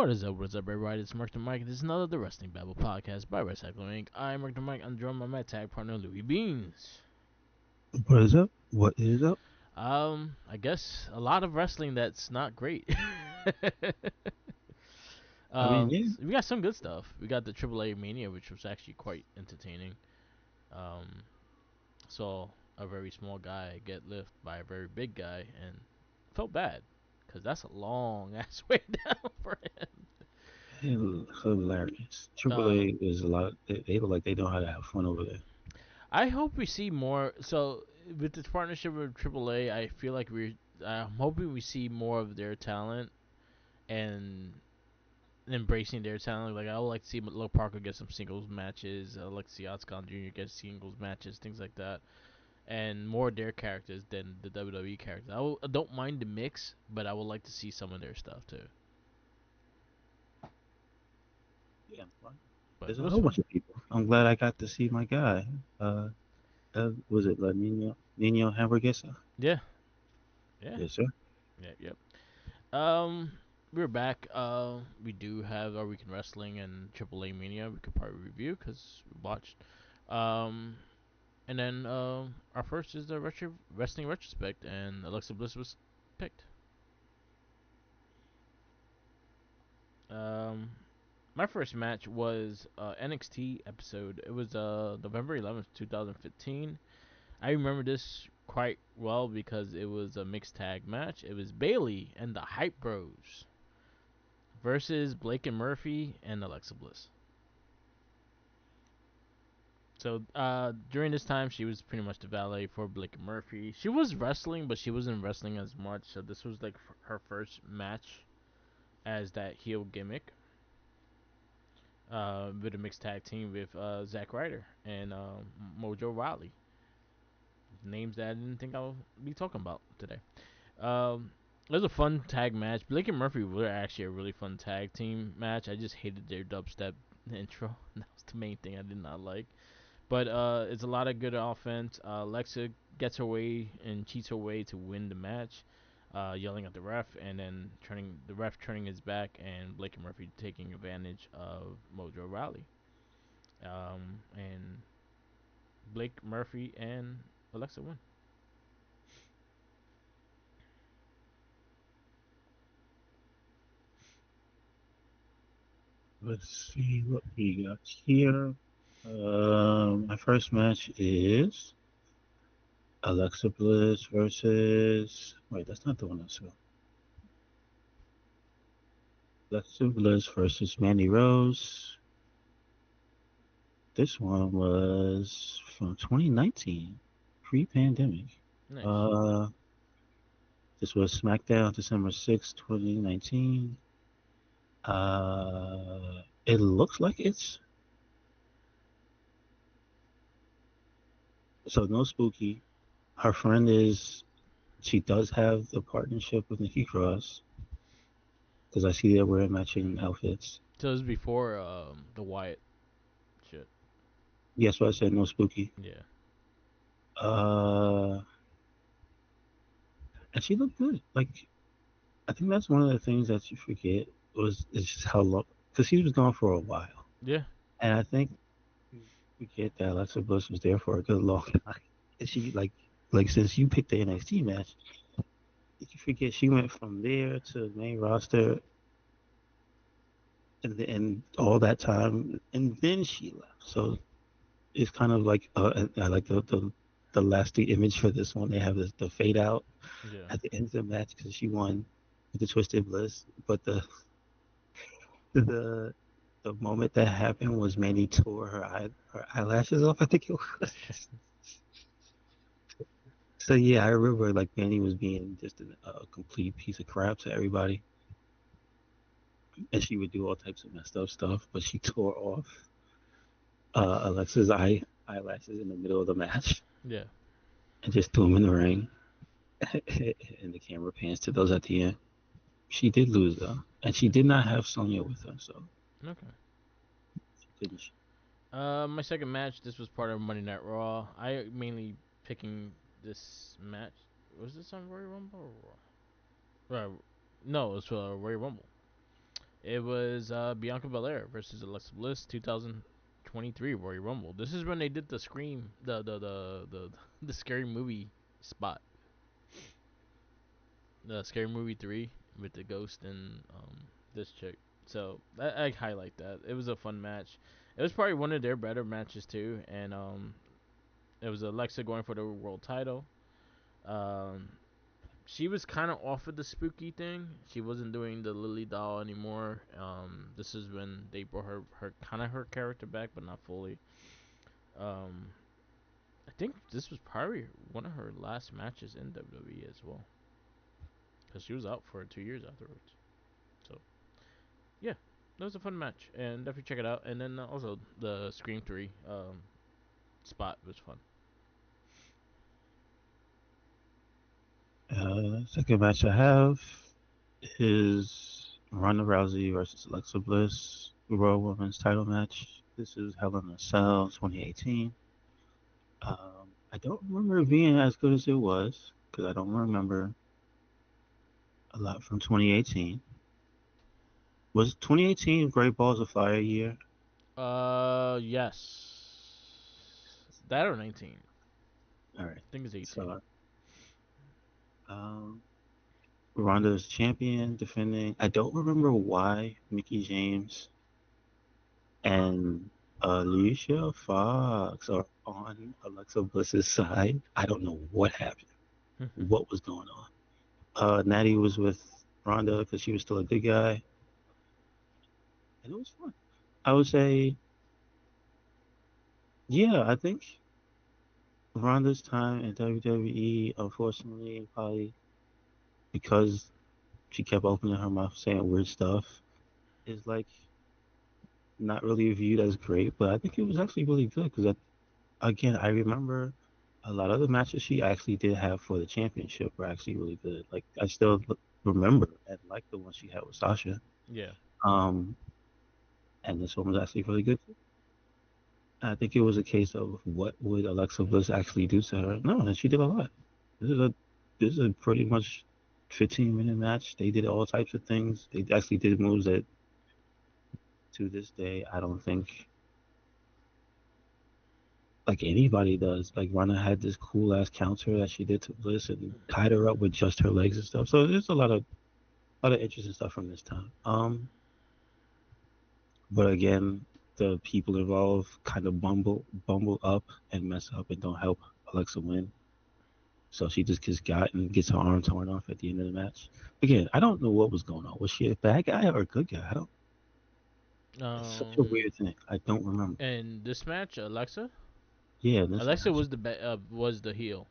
What is up, everybody? It's Mark the Mike. This is another The Wrestling Babble podcast by Wrestling Inc. I'm Mark the Mike. I'm joined by my tag partner, Louis Beans. What is up? What is up? I guess a lot of wrestling that's not great. I mean, yeah, We got some good stuff. We got the AAA Mania, which was actually quite entertaining. Um, saw a very small guy get lifted by a very big guy, and felt bad because that's a long ass way down for him. hilarious. Triple A Um, is a lot. They look like they know how to have fun over there. I hope we see more. So with this partnership with AAA, I feel like I'm hoping we see more of their talent and embracing their talent. Like I would like to see Lil Parker get some singles matches. I would like to see Oscar Jr. get singles matches, things like that, and more of their characters than the WWE characters. I don't mind the mix, but I would like to see some of their stuff too. Yeah, fun. But There's it a was whole fun. bunch of people. I'm glad I got to see my guy. Was it Nino Hamburguesa? Yeah, yeah, Yes, sir. yeah, yep. Um, we're back. We do have our weekend wrestling and AAA Mania. We could probably review because we watched. Um, and then our first is the wrestling retrospect, and Alexa Bliss was picked. Um, my first match was NXT episode. It was November 11th, 2015. I remember this quite well because it was a mixed tag match. It was Bailey and the Hype Bros versus Blake and Murphy and Alexa Bliss. So during this time, she was pretty much the valet for Blake and Murphy. She was wrestling, but she wasn't wrestling as much. So this was like her first match as that heel gimmick with a mixed tag team with Zack Ryder and Mojo Rawley. Names that I didn't think I would be talking about today. It was a fun tag match. Blake and Murphy were actually a really fun tag team match. I just hated their dubstep intro. That was the main thing I did not like. But it's a lot of good offense. Alexa gets her way and cheats her way to win the match, yelling at the ref, and then turning the ref turning his back, and Blake and Murphy taking advantage of Mojo Rawley. And Blake Murphy and Alexa win. Let's see what we got here. My first match is Alexa Bliss versus. Wait, that's not the one I saw. Alexa Bliss versus Mandy Rose. This one was from 2019, pre-pandemic. Nice. Uh, this was SmackDown, December 6th, 2019. It looks like it's so no spooky. Her friend is she does have the partnership with Nikki Cross because I see they're wearing matching outfits. So it was before the Wyatt shit. Yes, what I said no spooky. Yeah. Uh, and she looked good. Like I think that's one of the things that you forget was is just how long because he was gone for a while. Yeah. And I think we get that Alexa Bliss was there for a good long time. And she like since you picked the NXT match, you forget she went from there to the main roster and all that time, and then she left. So it's kind of like I like the lasting image for this one. They have the fade out Yeah. at the end of the match because she won with the Twisted Bliss, but the the moment that happened was Mandy tore her eyelashes off. I think it was. So yeah, I remember like Manny was being just a complete piece of crap to everybody, and she would do all types of messed up stuff. But she tore off Alexa's eyelashes in the middle of the match Yeah. and just threw him in the ring. And the camera pans to those at the end. She did lose though, and she did not have Sonya with her, so Okay. she couldn't. My second match. This was part of Monday Night Raw. I mainly picking this match. Was this on Royal Rumble or Raw? No, it was Royal Rumble. It was Bianca Belair versus Alexa Bliss, 2023 Royal Rumble. This is when they did the Scream, the scary movie spot, the scary movie 3 with the ghost and this chick. So I highlight that. It was a fun match. It was probably one of their better matches too, and it was Alexa going for the world title. Um, she was kind of off of the spooky thing. She wasn't doing the Lily doll anymore. This is when they brought her kind of her character back, but not fully. Um, I think this was probably one of her last matches in WWE as well, because she was out for 2 years afterwards. So yeah, that was a fun match, and definitely check it out. And then also the Scream 3 spot was fun. Second match I have is Ronda Rousey versus Alexa Bliss Royal Women's Title match. This is Hell in a Cell 2018. I don't remember it being as good as it was because I don't remember a lot from 2018. Was 2018 Great Balls of Fire year? Yes, that or 19. All right. I think it's 18. So, um, Ronda's champion defending. I don't remember why Mickey James and Alicia Fox are on Alexa Bliss's side. I don't know what happened, what was going on. Natty was with Ronda because she was still a good guy, and it was fun. I would say, yeah, I think Ronda's time in WWE, unfortunately, probably because she kept opening her mouth saying weird stuff, is like not really viewed as great. But I think it was actually really good because again, I remember a lot of the matches she actually did have for the championship were actually really good. Like I still remember and like the one she had with Sasha. Yeah. Um, and this one was actually really good. I think it was a case of what would Alexa Bliss actually do to her. No, and she did a lot. This is a this is a pretty much 15-minute match. They did all types of things. They actually did moves that to this day I don't think like anybody does. Like Rana had this cool ass counter that she did to Bliss and tied her up with just her legs and stuff. So there's a lot of interesting stuff from this time. But again, the people involved kind of bumble up and mess up and don't help Alexa win. So she just gets her arm torn off at the end of the match. Again, I don't know what was going on. Was she a bad guy or a good guy? I don't. It's such a Um, weird thing. I don't remember. and this match, Yeah, this Alexa match. was the heel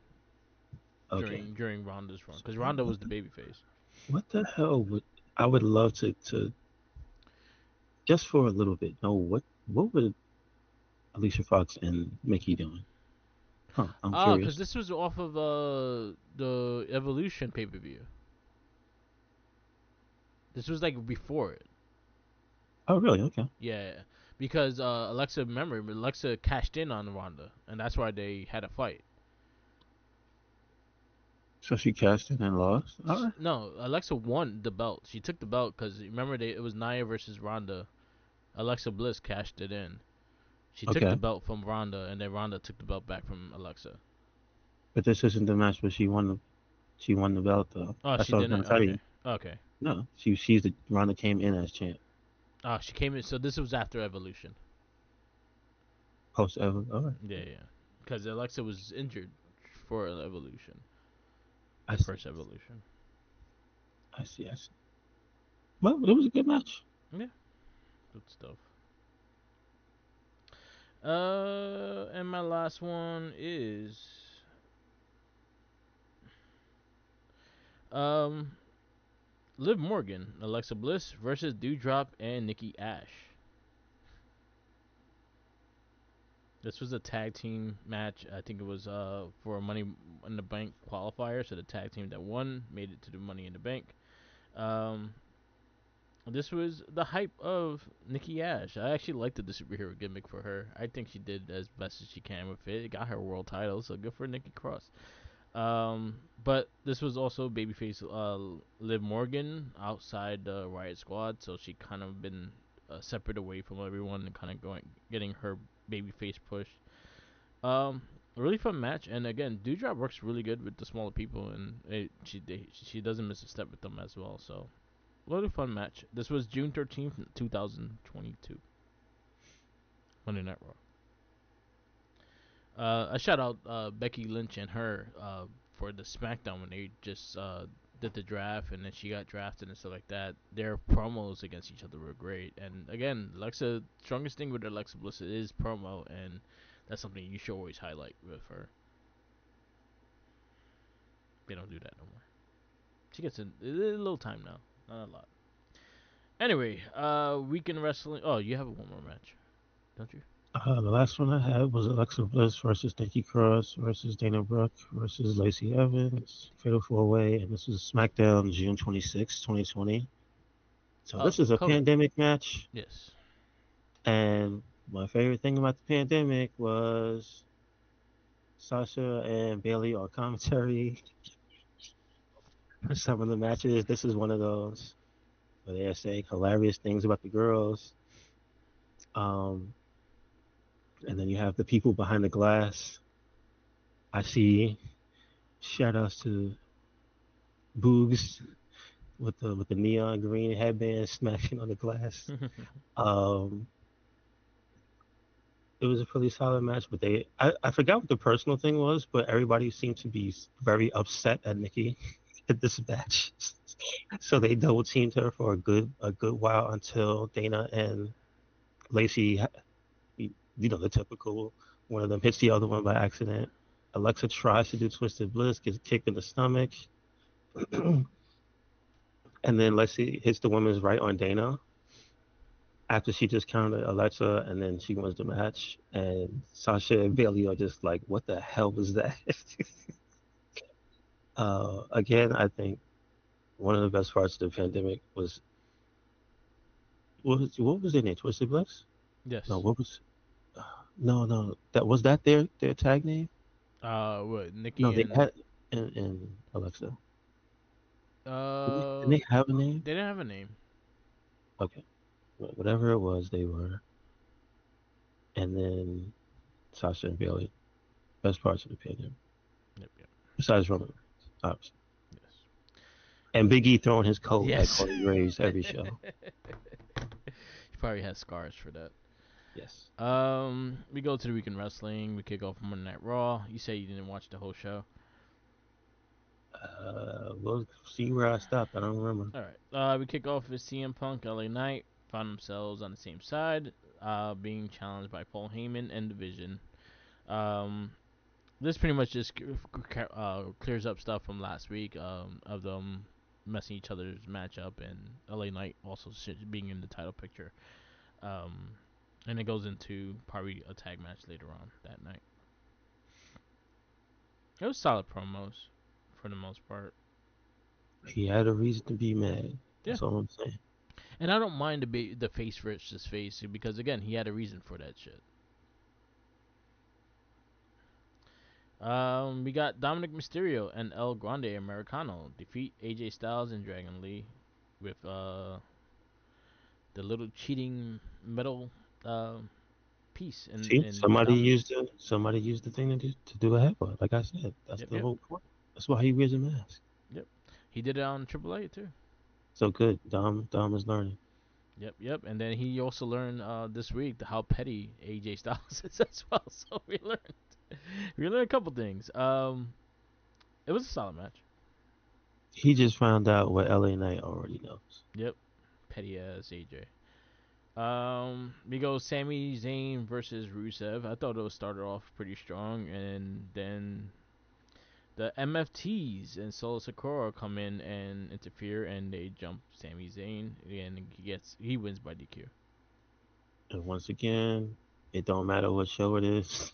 Okay. during Ronda's run, So because Ronda was what the the babyface. what the hell would I would love to just for a little bit know what would Alicia Fox and Mickey doing? Huh? I'm Ah, because curious. this was off of the Evolution pay per view. This was like before it. Oh, really? Okay. Yeah, because Alexa cashed in on Ronda, and that's why they had a fight. So she cashed in and lost. All right. No, Alexa won the belt. She took the belt because remember it was Nia versus Ronda. Alexa Bliss cashed it in. She took the Okay. belt from Ronda, and then Ronda took the belt back from Alexa. But this isn't the match where she won the belt though. Oh, That's she what I was didn't. gonna tell you. Okay, okay. No, she's the Ronda came in as champ Oh, she came in. So this was after Evolution. post ever. All right. Yeah, yeah. Because Alexa was injured for Evolution, I the see. first Evolution. I see. I see. Well, it was a good match. Yeah, good stuff. And my last one is um Liv Morgan, Alexa Bliss versus Dewdrop and Nikki Ash. This was a tag team match. I think it was for a Money in the Bank qualifier. So the tag team that won made it to the Money in the Bank. Um, this was the hype of Nikki Ash. I actually liked the superhero gimmick for her. I think she did as best as she can with it. It got her world title, so good for Nikki Cross. But this was also babyface Liv Morgan outside the Riot Squad, so she kind of been separate away from everyone and kind of going getting her babyface push. Um, really fun match, and again, Dewdrop works really good with the smaller people, and she doesn't miss a step with them as well. So really fun match. This was June 13th, 2022, Monday Night Raw. I shout out Becky Lynch and her for the SmackDown when they just did the draft and then she got drafted and stuff like that. Their promos against each other were great. And again, Alexa, strongest thing with Alexa Bliss is promo, and that's something you should always highlight with her. They don't do that no more. She gets a little time now, not a lot. Anyway, weekend wrestling. Oh, you have one more match, don't you? The last one I had was Alexa Bliss versus Nikki Cross versus Dana Brooke versus Lacey Evans, Fatal 4 Way, and this was SmackDown June 26, 2020. So Oh, this is a okay. pandemic match, Yes. and my favorite thing about the pandemic was Sasha and Bailey on commentary for some of the matches. This is one of those where they are saying hilarious things about the girls. Um, and then you have the people behind the glass. I see shout outs to Boogs with the neon green headband smashing on the glass. Um, it was a pretty solid match, but I forgot what the personal thing was, but everybody seemed to be very upset at Nikki at this match. So they double teamed her for a good while until Dana and Lacey, the typical one of them hits the other one by accident. Alexa tries to do Twisted Bliss, gets kicked in the stomach, and then Lacey hits the woman's right on Dana after she just countered Alexa, and then she wins the match. And Sasha and Bailey are just like, "What the hell was that?" Again, I think one of the best parts of the pandemic was what was their name? Twisted Bliss? No, Yes. what was? No, that their tag name? What No, Nikki they and had and Alexa. Didn't uh, they have a name? they didn't have a name. Okay, whatever it was, they were. And then Sasha and Bailey, best parts of the pandemic, Yep, yep, besides Roman Reigns, obviously. yes, And Big E throwing his coat at yes. Corey Graves every show. He probably has scars for that. Yes. We go to the weekend wrestling. We kick off Monday Night Raw. You say you didn't watch the whole show. We'll see where I stopped. I don't remember. All right. We kick off with CM Punk, LA Knight found themselves on the same side, being challenged by Paul Heyman and Division. Um, this pretty much just clears up stuff from last week of them messing each other's matchup and LA Knight also being in the title picture. Um, and it goes into probably a tag match later on that night. It was solid promos for the most part. He had a reason to be mad. Yeah, That's all I'm saying. and I don't mind the face versus face because again he had a reason for that shit. We got Dominic Mysterio and El Grande Americano defeat AJ Styles and Dragon Lee with the little cheating metal uh, piece See, in Dominic. somebody used the thing to do a headbutt. Like I said, that's Yep, the yep, whole point. That's why he wears a mask. yep. He did it on AAA too. So good. Dom is learning. Yep, yep. And then he also learned this week how petty AJ Styles is as well. So we learned a couple things. It was a solid match. He just found out what LA Knight already knows. Yep, petty as AJ. We go Sami Zayn versus Rusev. I thought it was started off pretty strong, and then the MFTs and Solo Sakura come in and interfere, and they jump Sami Zayn, and he wins by DQ. And once again, it don't matter what show it is.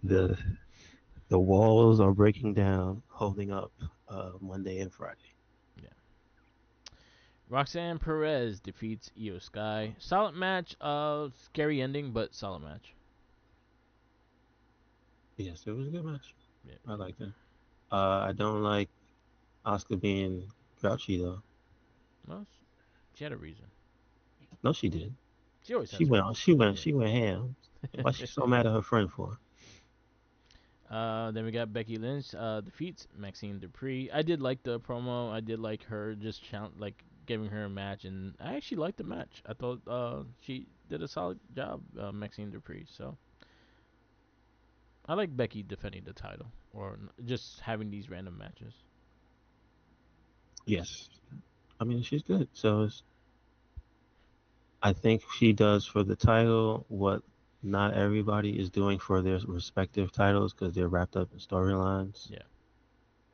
the the walls are breaking down, holding up Monday and Friday. Yeah. Roxanne Perez defeats Io Sky. Solid match. Scary ending, but solid match. Yes, it was a good match. Yep, I yep. like that. I don't like Oscar being grouchy though. Well, she had a reason. No, she did. She always She has a went. reason. She went. Yeah. She went ham. Why she so mad at her friend for? Then we got Becky Lynch defeats Maxine Dupree. I did like the promo. I did like her just like giving her a match, and I actually liked the match. I thought she did a solid job, Maxine Dupree. So I like Becky defending the title or just having these random matches. Yes. I mean, she's good. So I think she does for the title what not everybody is doing for their respective titles because they're wrapped up in storylines. Yeah,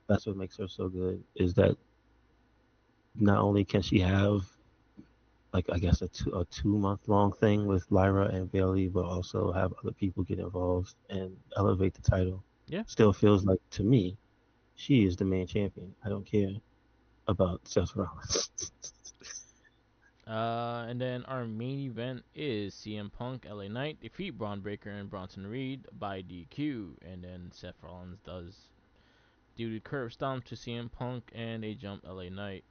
That's what makes her so good. Is that not only can she have like I guess a 2 month long thing with Lyra and Bailey, but also have other people get involved and elevate the title. yeah. Still feels like to me she is the main champion. I don't care about Seth Rollins. And then our main event is CM Punk, LA Knight defeat Braun Breaker and Bronson Reed by DQ, and then Seth Rollins does do the curb stomp to CM Punk, and they jump LA Knight.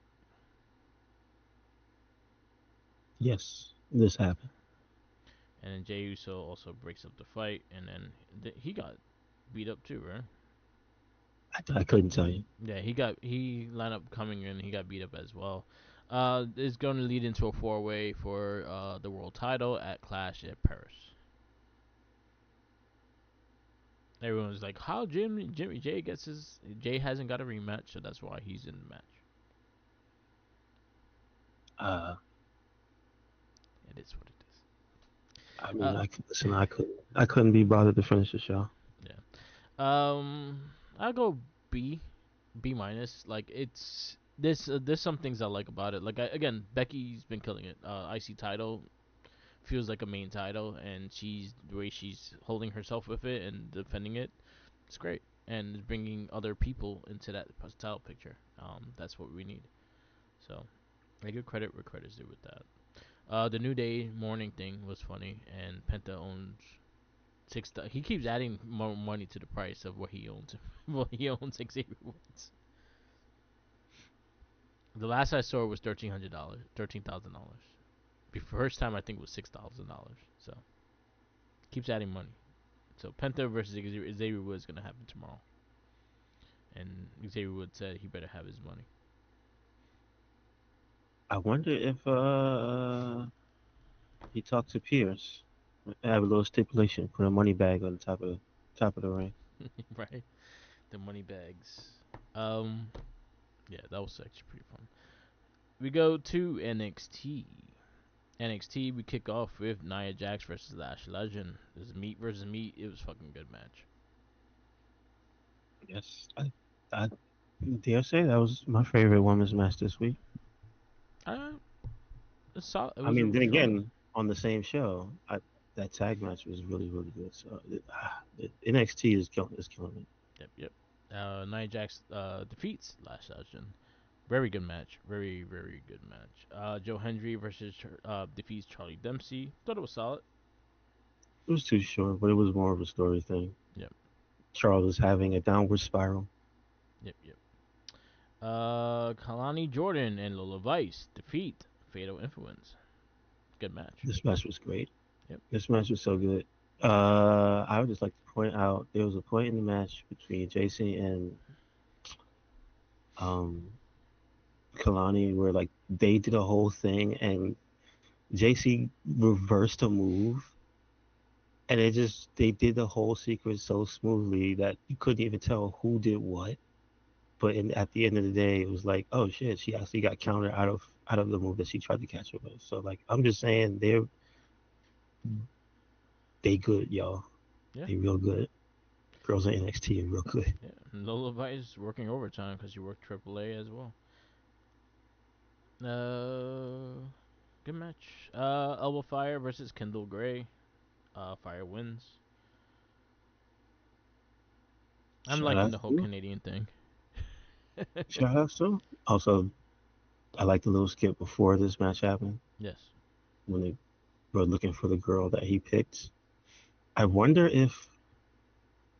Yes, this happened. And then Jey Uso also breaks up the fight, and then he got beat up too, right? I couldn't tell you. Yeah, he lined up coming in, he got beat up as well. It's going to lead into a four-way for the world title at Clash at Paris. Everyone's like, how Jimmy Jay gets his Jay hasn't got a rematch, so that's why he's in the match. Uh, It is what it is. I mean, Uh, listen. I couldn't be bothered to finish the show. yeah. I'll go B, B minus. Like it's this. There's some things I like about it. Like again, Becky's been killing it. IC title feels like a main title, and she's the way she's holding herself with it and defending it. It's great, and bringing other people into that title picture. That's what we need. So I give credit where credit's due with that. The New Day morning thing was funny, and Penta owns six. He keeps adding more money to the price of what he owns. Well, he owns Xavier Woods. The last I saw was $1,300, $13,000. The first time I think was $6,000. So keeps adding money. So Penta versus Xavier Woods is gonna happen tomorrow, and Xavier Woods said he better have his money. I wonder if he talked to Pierce. Have a little stipulation. Put a money bag on the top of the ring. Right? The money bags. Um, yeah, that was actually pretty fun. We go to NXT. NXT, we kick off with Nia Jax versus Lash Legend. This is meat versus meat. It was a fucking good match. Yes, I dare say that was my favorite women's match this week. Uh, it I was mean, a then solid. again, on the same show, that tag match was really good. So NXT is killing it. Yep, yep. Nia Jax defeats Lash Legend. Very good match. Very good match. Joe Hendry versus defeats Charlie Dempsey. Thought it was solid. It was too short, but it was more of a story thing. Yep, Charles is having a downward spiral. yep, yep. Kalani Jordan and Lola Vice defeat Fatal Influence. Good match. This match was great. Yep. This match was so good. I would just like to point out there was a point in the match between JC and um Kalani where like they did a whole thing and JC reversed a move and it just they did the whole sequence so smoothly that you couldn't even tell who did what. But at the end of the day, it was like, oh shit, she actually got countered out of the move that she tried to catch her with. So like, I'm just saying they good, y'all. Yeah, They real good. Girls in NXT are real good. yeah. And Lola Vice working overtime because she worked AAA as well. Good match. Elbow Fire versus Kendall Gray. Fire wins. I'm Shout liking out the whole to Canadian thing. shout out to. Also, I like the little skit before this match happened Yes. when they were looking for the girl that he picked. I wonder if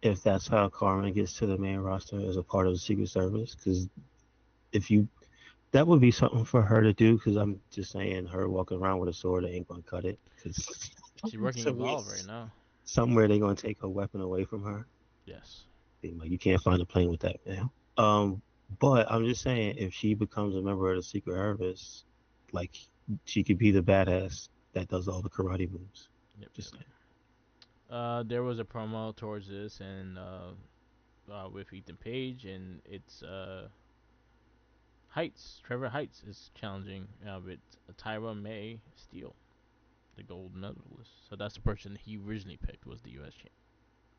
if that's how Carmen gets to the main roster as a part of the Secret Service. Because if you, that would be something for her to do. Because I'm just saying, her walking around with a sword ain't gonna cut it. Because She's working somewhere, Evolve right now. somewhere they're gonna take her weapon away from her. Yes. Like, you can't find a plane with that now. But I'm just saying, if she becomes a member of the Secret Service, like, she could be the badass that does all the karate moves. Yep. Yep. Just saying. There was a promo towards this, and with Ethan Page, and it's Heights. Trevor Heights is challenging with Tyra May Steele, the gold medalist. So that's the person he originally picked was the U.S.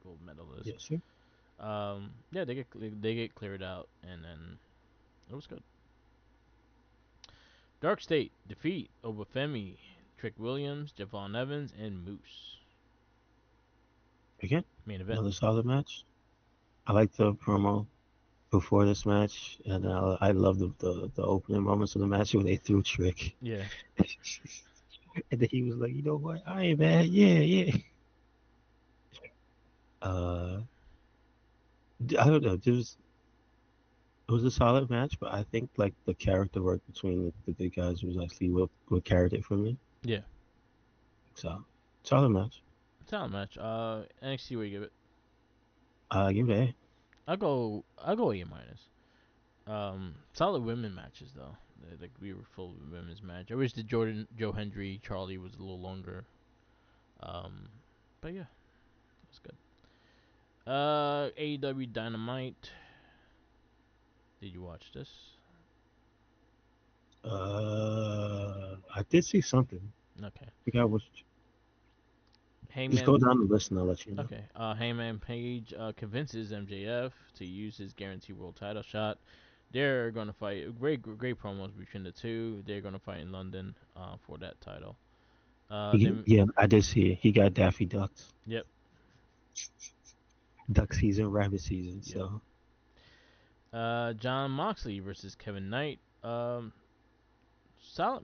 Gold medalist. Yes, sir. Yeah, they get cleared out, and then it was good. Dark State defeat Obafemi, Trick Williams, Javon Evans, and Moose. Again, Main event. another solid match. I like the promo before this match, and I love the opening moments of the match when they threw Trick, Yeah. and then he was like, "You know what? I ain't mad. Yeah, yeah." Uh, I don't know. It was a solid match, but I think like the character work between the good guys was actually what carried it for me. Yeah. So solid match. Talent match. NXT, what you give it? Give it a. I'll go A minus. Solid women matches though. Like we were full women's match. I wish the Joe Hendry Charlie was a little longer. Um, but yeah, that's good. AEW Dynamite. Did you watch this? I did see something. Okay. I think I was just go Hangman. down the list and I'll let you know. Okay. Hangman Page convinces MJF to use his guaranteed world title shot. They're gonna fight. Great promos between the two. They're gonna fight in London for that title. Then Yeah, I did see it. He got Daffy Ducks. yep, Duck season, rabbit season. yep. So John Moxley versus Kevin Knight. Solid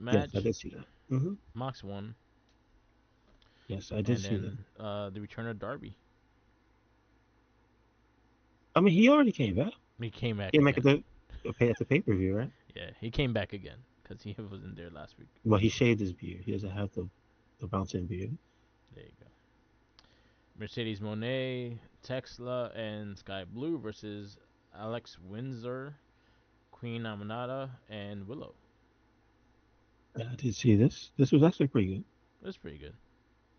yes, I match. did see that. Mox won, Yes, I did and see that. then the return of Darby. I mean, he already came back. He came back He make it again. the pay at the pay per view, right? Yeah, he came back again because he wasn't there last week. Well, he shaved his beard. He doesn't have the mountain beard. There you go. Mercedes Monet, Texla, and Sky Blue versus Alex Windsor, Queen Amanada, and Willow. I did see this. This was actually pretty good. That's pretty good.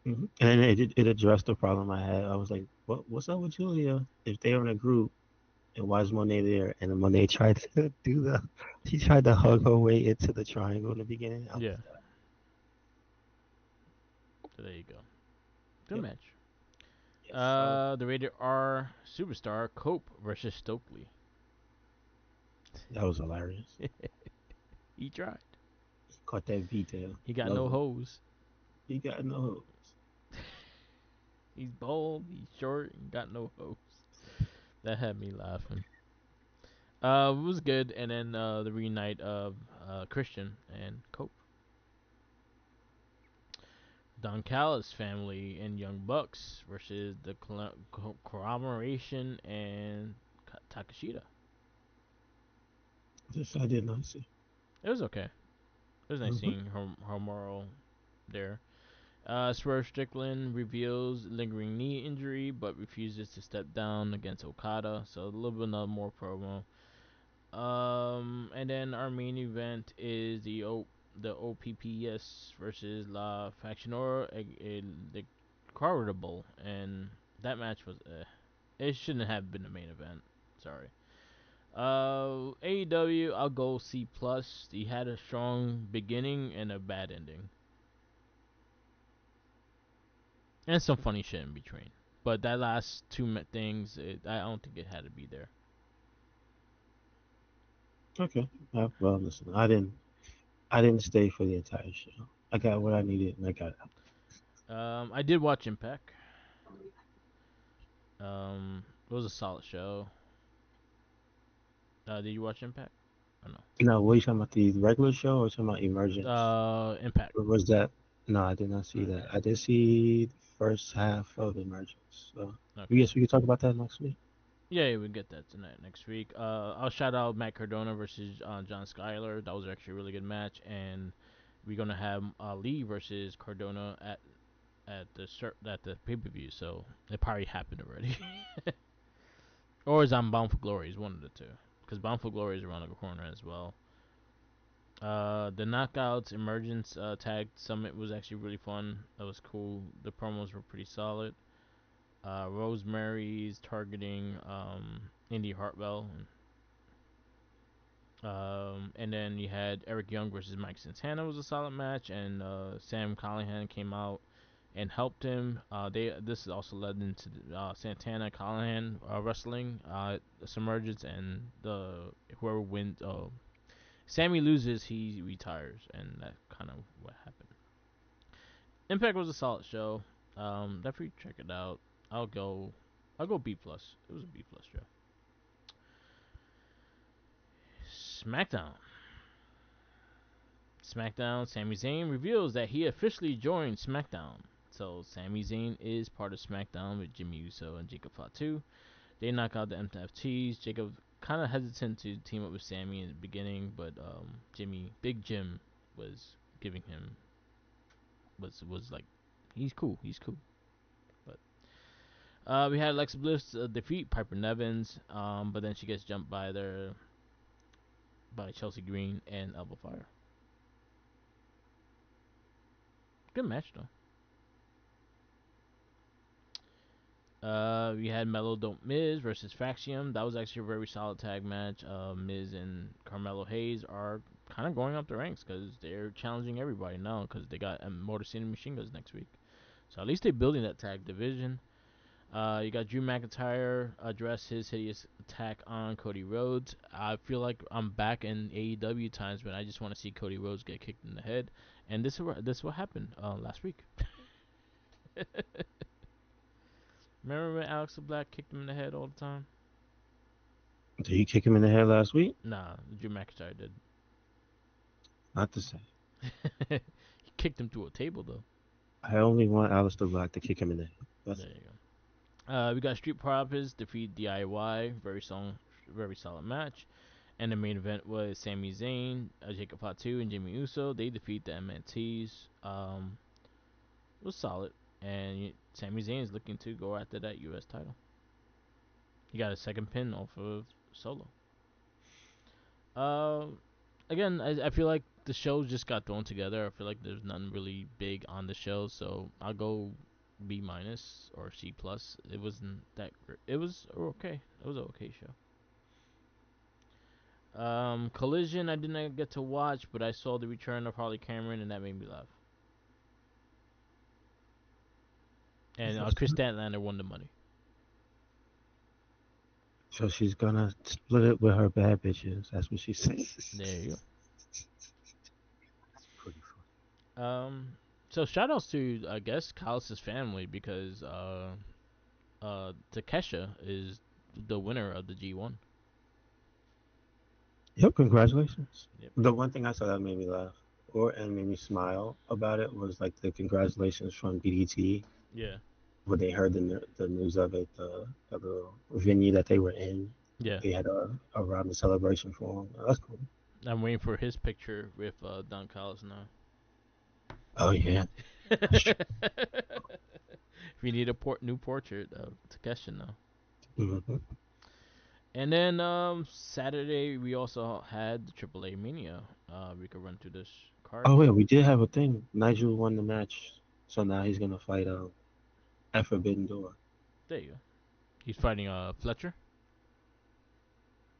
And it addressed the problem I had. I was like, what's up with Julia? If they're in a group, and why is Monet there? And then Monet tried to do she tried to hug her way into the triangle in the beginning. I was Yeah. done. So there you go. Good Yep. match. Yes, sir. The rated R superstar Cope versus Stokely. That was hilarious. He tried. Caught that detail. He got Love no it. hose. He got no. He's bald. He's short. And got no hose. That had me laughing. It was good, and then the reunite of Christian and Cope. Don Callis family and Young Bucks versus the Corroboration and Takashita. This I did not see. It was okay. It was nice hmm seeing her moral there. Swerve Strickland reveals lingering knee injury, but refuses to step down against Okada. So a little bit more promo. And then our main event is the OPPS versus La Faccionora the Corridable, and that match was it shouldn't have been the main event. Sorry. AEW, I'll go C plus. He had a strong beginning and a bad ending, and some funny shit in between. But that last two things, I don't think it had to be there. Okay. Well, listen, I didn't stay for the entire show. I got what I needed, and I got it. I did watch Impact. It was a solid show. Did you watch Impact? Or Now, what are you talking about? The regular show or talking about no? Emergence? Impact. Or was that? No, I did not see Okay. that. I did see the first half of Emergence. So. Okay. Yes, we can talk about that next week. Yeah, yeah, we get that tonight next week. I'll shout out Matt Cardona versus John Skyler. That was actually a really good match, and we're gonna have Lee versus Cardona at the pay per view. So it probably happened already, or is on Bound for Glory? Is one of the two, because Bound for Glory is around the corner as well. The Knockouts Emergence Tag Summit was actually really fun. That was cool. The promos were pretty solid. Rosemary's targeting Indy Hartwell, and then you had Eric Young versus Mike Santana was a solid match, and Sam Callahan came out and helped him. They this also led into Santana Callahan wrestling Submergence, and the whoever wins. Sammy loses, he retires, and that kind of what happened. Impact was a solid show. Definitely check it out. I'll go. I'll go B plus. It was a B plus show. SmackDown. SmackDown. Sami Zayn reveals that he officially joined SmackDown. So Sami Zayn is part of SmackDown with Jimmy Uso and Jacob Fatu. They knock out the MFTs. Jacob kind of hesitant to team up with Sammy in the beginning, but Big Jim, was giving him was like, he's cool, he's cool. But we had Alexa Bliss defeat Piper Nevins, but then she gets jumped by Chelsea Green and Elbow Fire. Good match though. We had Mello Don't Miz versus Faxium. That was actually a very solid tag match. Miz and Carmelo Hayes are kind of going up the ranks because they're challenging everybody now because they got Motor City Machine Guns next week. So at least they're building that tag division. You got Drew McIntyre address his hideous attack on Cody Rhodes. I feel like I'm back in AEW times when I just want to see Cody Rhodes get kicked in the head, and this is what happened last week. Remember when Alex Black kicked him in the head all the time? Did he kick him in the head last week? Nah, Drew McIntyre did. Not the same. He kicked him through a table though. I only want Aleister Black to kick him in the head. That's There it. you go. We got Street Profits defeat DIY. Very solid match. And the main event was Sami Zayn, Jacob Fatu, and Jimmy Uso. They defeat the MNTs. It was solid. And Sami Zayn is looking to go after that U.S. title. He got a second pin off of Solo. Uh, Again, I feel like the shows just got thrown together. I feel like there's nothing really big on the show, so I'll go B minus or C plus. It wasn't that great. It was okay. It was an okay show. Collision I didn't get to watch, but I saw the return of Harley Cameron, and that made me laugh. And That's Chris good. Statlander won the money. So she's gonna split it with her bad bitches. That's what she says. There you That's pretty funny. go. So shout outs to I guess Callis' family because Takesha is the winner of the G1. Yep, congratulations. Yep. The one thing I saw that made me laugh or and made me smile about it was like the congratulations from BDT Yeah. when they heard the news of it, the little venue that they were in. Yeah. They had a ramen celebration for him. That's cool. I'm waiting for his picture with Don Callis now. Oh yeah, that's If true. you need a new portrait of Takesha now. Hmm. And then Saturday we also had the AAA Mania. We could run through this card. Oh yeah, we did have a thing. Nigel won the match, so now he's gonna fight at Forbidden Door. There you go. He's fighting Fletcher.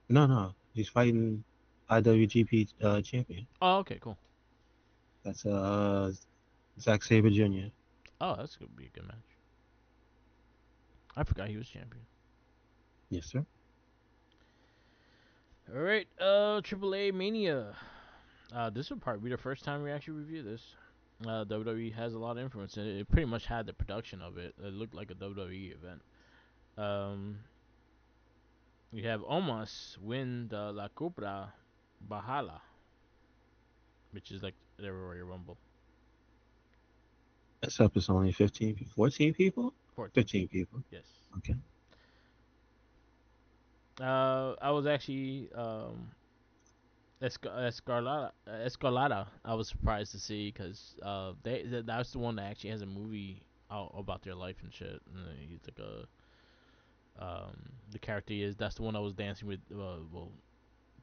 No, no, he's fighting IWGP champion. Oh, okay, cool. That's Zack Sabre Jr. Oh, that's gonna be a good match. I forgot he was champion. Yes, sir. All right, AAA Mania. This would probably be the first time we actually review this. WWE has a lot of influence in it. It pretty much had the production of it. It looked like a WWE event. Um, you have Omos win the La Cobra Bahala, which is like the Royal Rumble. Except it's only 14 people. 14. 15 people. Yes. Okay. I was actually Escalada. I was surprised to see because that's the one that actually has a movie out about their life and shit. And he's like the character is that's the one I was dancing with, well,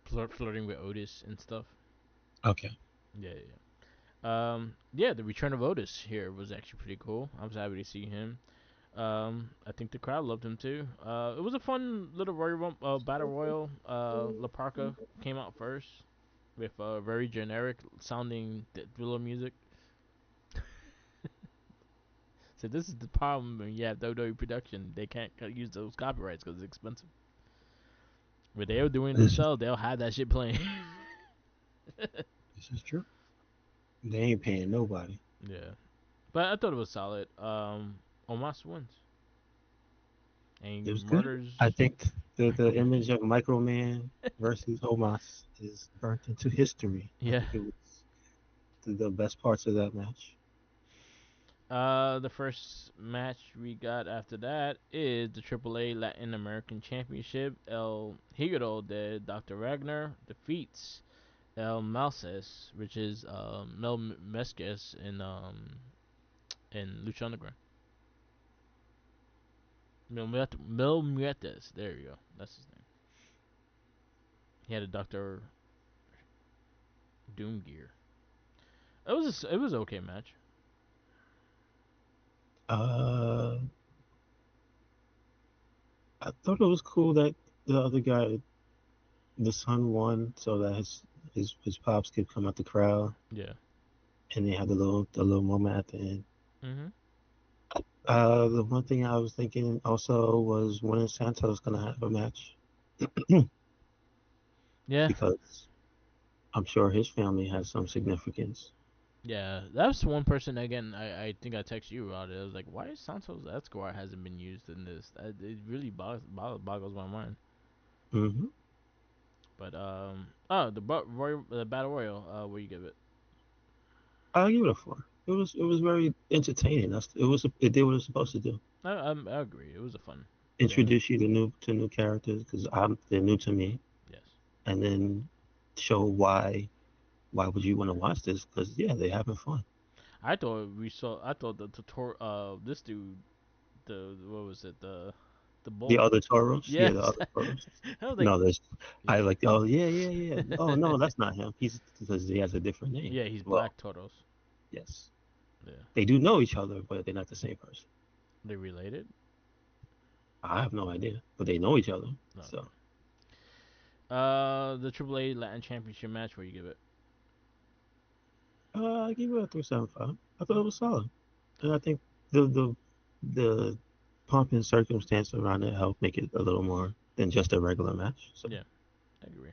flirting with Otis and stuff. Okay. Yeah, yeah. The return of Otis here was actually pretty cool. I was happy to see him. I think the crowd loved him too. It was a fun little battle royal. La Parca came out first with very generic sounding thriller music. So this is the problem when you have WWE production. They can't use those copyrights because it's expensive. But they were doing it This is themselves. They'll have that shit playing. this is true. They ain't paying nobody. Yeah, but I thought it was solid. Omos wins It and was good. murders. I think the image of Microman versus Homos is burnt into history. I Yeah. think it was the best parts of that match. The first match we got after that is the AAA Latin American Championship. El Higuero de Dr. Ragnar defeats El Malces, which is Mel Mesquez in Lucha Underground. Mil Muertes. There you go. That's his name. He had a Doctor Doom gear. It was an okay match. Uh, I thought it was cool that the other guy, the son, won, so that his pops could come out the crowd, Yeah. and they had the little moment at the end. Mhm. The one thing I was thinking also was when is Santos gonna have a match? Yeah. Because I'm sure his family has some significance. Yeah, that's one person again. I think I texted you about it. I was like, why is Santos Escobar hasn't been used in this? It really boggles my mind. Hmm. But the battle royal. What you give it? I'll give it a 4. It was very entertaining. It did what it was supposed to do. I agree. It was a fun thing. Introduce you to new characters because they're new to me, Yes, and then show why would you want to watch this? Because yeah, they're having fun. I thought we saw. I thought the tutorial. This dude. The what was it? The The bald. other Toros, yeah, the Yes. other Toros. I was like, No, there's yeah, I like oh yeah yeah yeah. Oh no, that's not him. He's because he has a different name. yeah. He's Well, Black Toros. yes, Yeah, they do know each other, but they're not the same person. they related. I have no idea, but they know each other. Okay. So The AAA Latin Championship match. Where you give it? I give it a 3.75. I thought it was solid, and I think the pomp and circumstance around it helped make it a little more than just a regular match. So Yeah, I agree.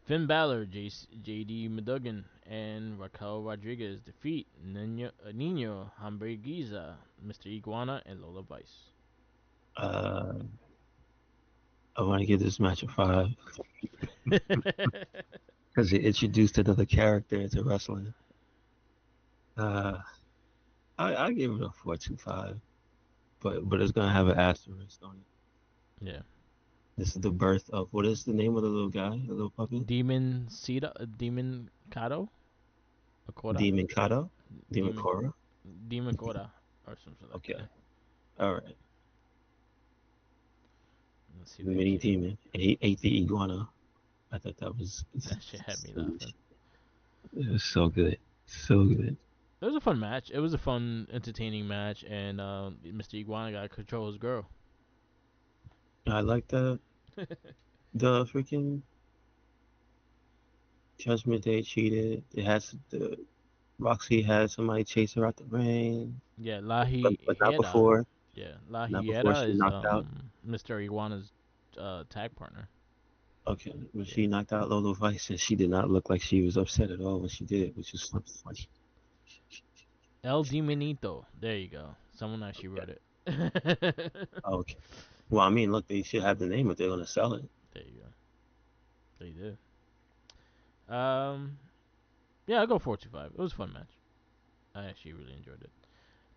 Finn Balor, JD McDuggan, and Raquel Rodriguez defeat Nino Hamburguesa, Mr. Iguana, and Lola Vice. uh, I want to give this match a 5 because it introduced another character into wrestling. Uh, I give it a 4.25, but it's gonna have an asterisk on it. Yeah. This is the birth of what is the name of the little guy, the little puppy? Demon Kato, Akora, Demon Kato, Demon Demon, Cora. Demon Kora, or something like Okay, that. all right. Let's see The they mini keep. demon, and he ate the iguana. I thought that was That shit had me laughing. it was so good, so good. It was a fun match. It was a fun, entertaining match, and Mr. Iguana got to control his girl. I like that the freaking Judgment Day cheated. It has the Roxy had somebody chase her out the ring, Yeah, but not Hiera. before. Yeah, La Not before Hiera she is knocked out. Mr. Iguana's tag partner. Okay, when Yeah. she knocked out Lolo Vice, and she did not look like she was upset at all when she did it, which is funny. El Demonito. There you go. Someone actually Okay, wrote it. There okay. Well, I mean, look, they should have the name if they're gonna sell it. you go. They did. Um, yeah, I'll go 425. It was a fun match. I actually really enjoyed it.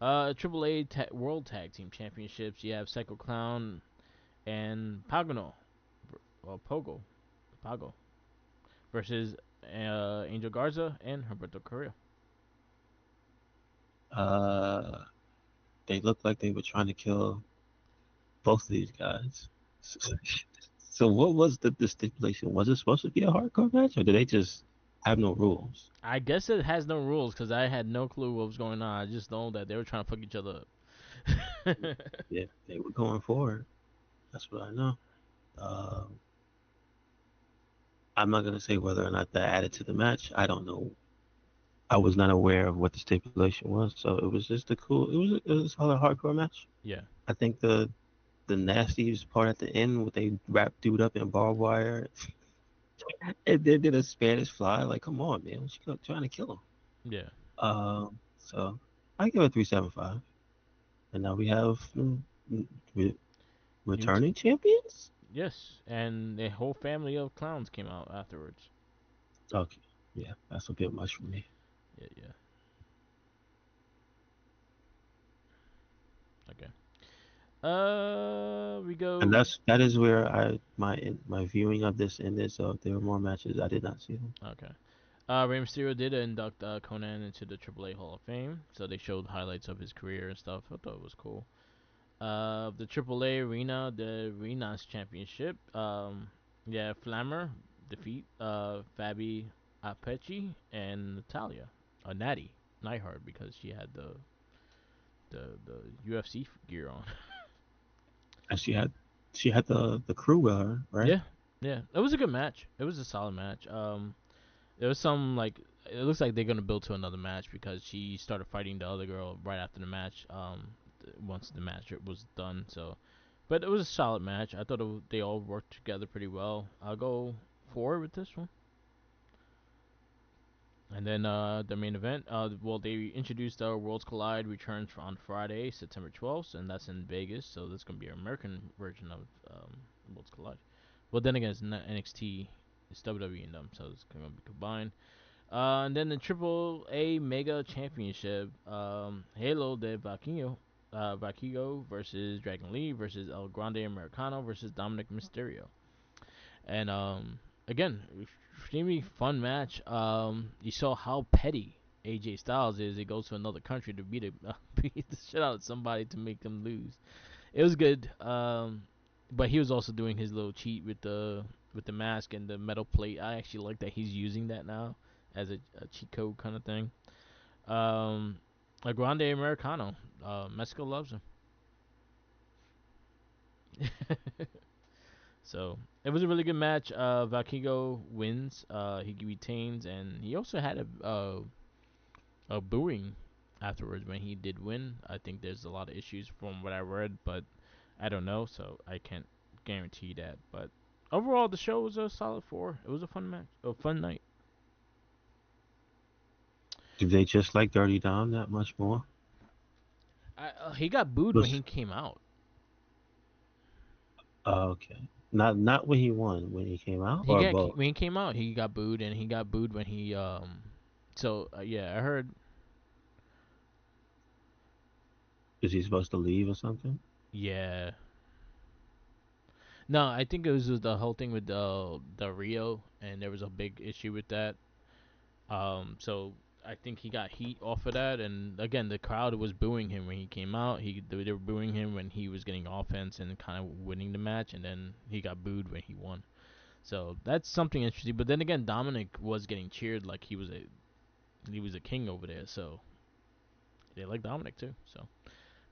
AAA World Tag Team Championships. You have Psycho Clown and Pagano, or Pago versus Angel Garza and Humberto Carrillo. Uh, they looked like they were trying to kill both of these guys. So what was the stipulation? Was it supposed to be a hardcore match, or did they just have no rules? I guess it has no rules because I had no clue what was going on. I just know that they were trying to fuck each other up. Yeah, they were going forward. That's what I know. Uh, I'm not gonna say whether or not that added to the match. I don't know. I was not aware of what the stipulation was, so it was just a cool. It was a solid hardcore match. Yeah, I think the nastiest part at the end, where they wrapped dude up in barbed wire and then did a Spanish fly. Like, come on, man, what you trying to kill him? yeah. So I give it 3.75. And now we have re- New t- returning champions. yes, and the whole family of clowns came out afterwards. Okay, yeah, that's a bit much for me. Yeah, yeah. Okay. We And go. that is where my viewing of this ended. So if there were more matches, I did not see them. Okay. Rey Mysterio did induct Conan into the AAA Hall of Fame, so they showed highlights of his career and stuff. I thought it was cool. The AAA Arena, the Arenas Championship. Yeah, Flammer defeat Fabi Apechi and Natalia, Natty Neidhart because she had the UFC gear on. And she had the crew with her, right? Yeah, yeah, it was a good match. It was a solid match. There was some like it looks like they're gonna build to another match because she started fighting the other girl right after the match. Once the match was done, so but it was a solid match. I thought they all worked together pretty well. I'll go forward with this one. And then the main event, well, they introduced Worlds Collide returns on Friday, September 12th, and that's in Vegas. So that's gonna be an American version of Worlds Collide. Well, then again, it's not NXT, it's WWE in them, so it's gonna be combined. And then the Triple A Mega Championship, Halo de Vaquillo versus Dragon Lee versus El Grande Americano versus Dominic Mysterio. And again, extremely fun match. You saw how petty AJ Styles is. He goes to another country to beat the shit out of somebody to make them lose. It was good. But he was also doing his little cheat with the mask and the metal plate. I actually like that he's using that now as a cheat code kind of thing. A Grande Americano. Mexico loves him. So it was a really good match. Valkygo wins. He retains, and he also had a booing afterwards when he did win. I think there's a lot of issues from what I read, but I don't know, so I can't guarantee that. But overall, the show was a solid four. It was a fun match, a fun night. Did they just like Dirty Dom that much more? He got booed when Was he came out. okay. Not when he won, when he came out, or both. When he came out, he got booed, and he got booed when he So yeah, I heard. Is he supposed to leave or something? Yeah, no, I think it was the whole thing with the Rio, and there was a big issue with that. So I think he got heat off of that, and again, the crowd was booing him when he came out. They were booing him when he was getting offense and kind of winning the match, and then he got booed when he won. So that's something interesting. But then again, Dominic was getting cheered like he was a king over there. So they like Dominic too. So.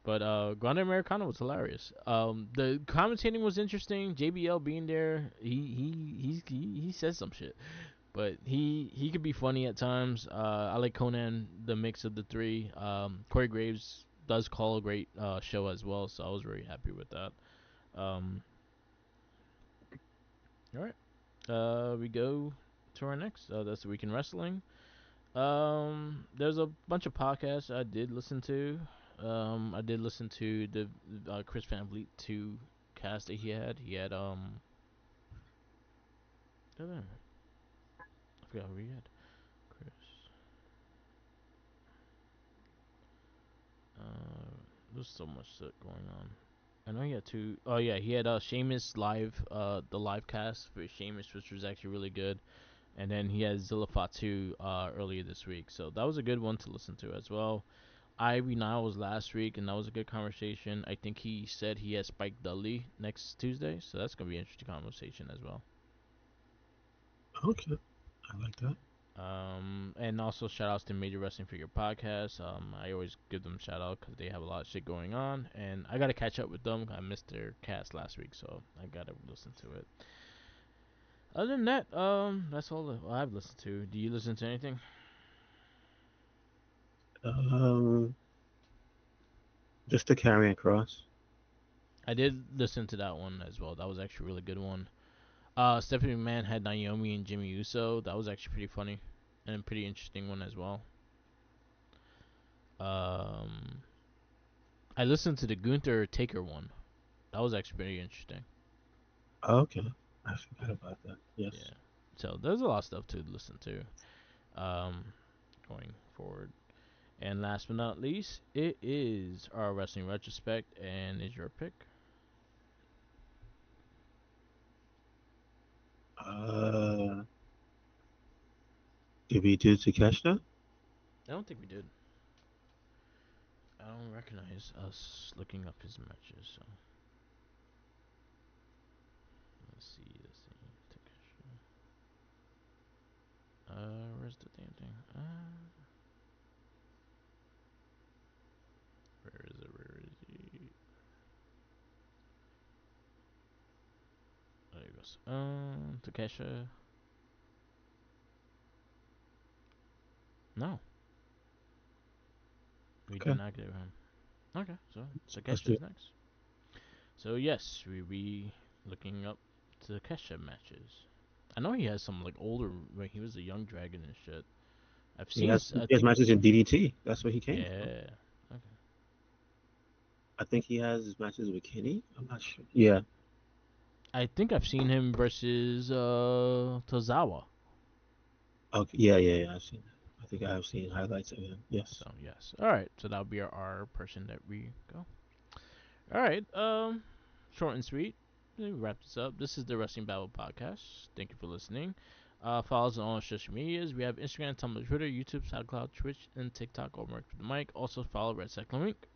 But Grande Americano was hilarious. The commentating was interesting. JBL being there, he says some shit, but he could be funny at times. I like Conan, the mix of the three. Corey Graves does call a great show as well, so I was very happy with that. Um, all right, we go to our next. That's the Week in Wrestling. There's a bunch of podcasts I did listen to. I did listen to the Chris Van Vliet 2 cast that he had. He had I forgot who he had. Chris. There's so much shit going on. I know he had two. Oh yeah, he had Sheamus live, the live cast for Sheamus, which was actually really good. And then he had Zilla Fatu earlier this week, so that was a good one to listen to as well. Ivy Nile was last week, and that was a good conversation. I think he said he has Spike Dudley next Tuesday, so that's gonna be an interesting conversation as well. Okay, I like that. And also shout outs to Major Wrestling Figure Podcast. I always give them a shout out because they have a lot of shit going on, and I gotta catch up with them. I missed their cast last week, so I gotta listen to it. Other than that, that's all that I've listened to. Do you listen to anything? Um, just the carrying cross. I did listen to that one as well. That was actually a really good one. Stephanie McMahon had Naomi and Jimmy Uso. That was actually pretty funny and a pretty interesting one as well. Um, I listened to the Gunther Taker one. That was actually pretty interesting. Okay, I forgot about that. Yes. Yeah. So there's a lot of stuff to listen to. Um, going forward. And last but not least, it is our wrestling retrospect, and is your pick? Uh, did we do Takeshita? I don't think we did. I don't recognize us looking up his matches. So let's see. Let's see. Takeshita. Where's the damn thing? Where is it? Where is he? There he goes. Takesha. No, we did Okay, not get him. Okay, so let's Takesha do is it. next. So yes, we be looking up Takesha matches. I know he has some like older when he was a young dragon and shit. I've He seen has his. he I has think. matches in DDT. That's where he came from. Yeah. Okay. I think he has his matches with Kenny. I'm not sure. Yeah. I think I've seen him versus Tozawa. Okay. Yeah, yeah, yeah. I've seen that. I think I have seen highlights of him. Yes. So yes. All right. So that'll be our person that we go. All right. Short and sweet. Let me wrap this up. This is the Wrestling Babble podcast. Thank you for listening. Follow us on all social medias. We have Instagram, Tumblr, Twitter, YouTube, SoundCloud, Twitch, and TikTok. Over Merc with the mic. Also follow Red Cyclone Week.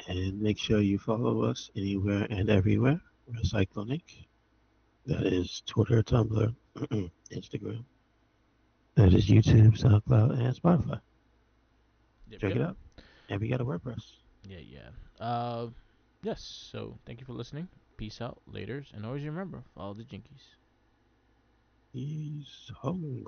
And make sure you follow us anywhere and everywhere. Recyclonic. That is Twitter, Tumblr, Instagram. That is YouTube, SoundCloud, and Spotify. Yep. Check Yep. it out. And we got a WordPress. Yeah. Yeah. Yes. So thank you for listening. Peace out. Laters. And always remember, follow the Jinkies. He's home.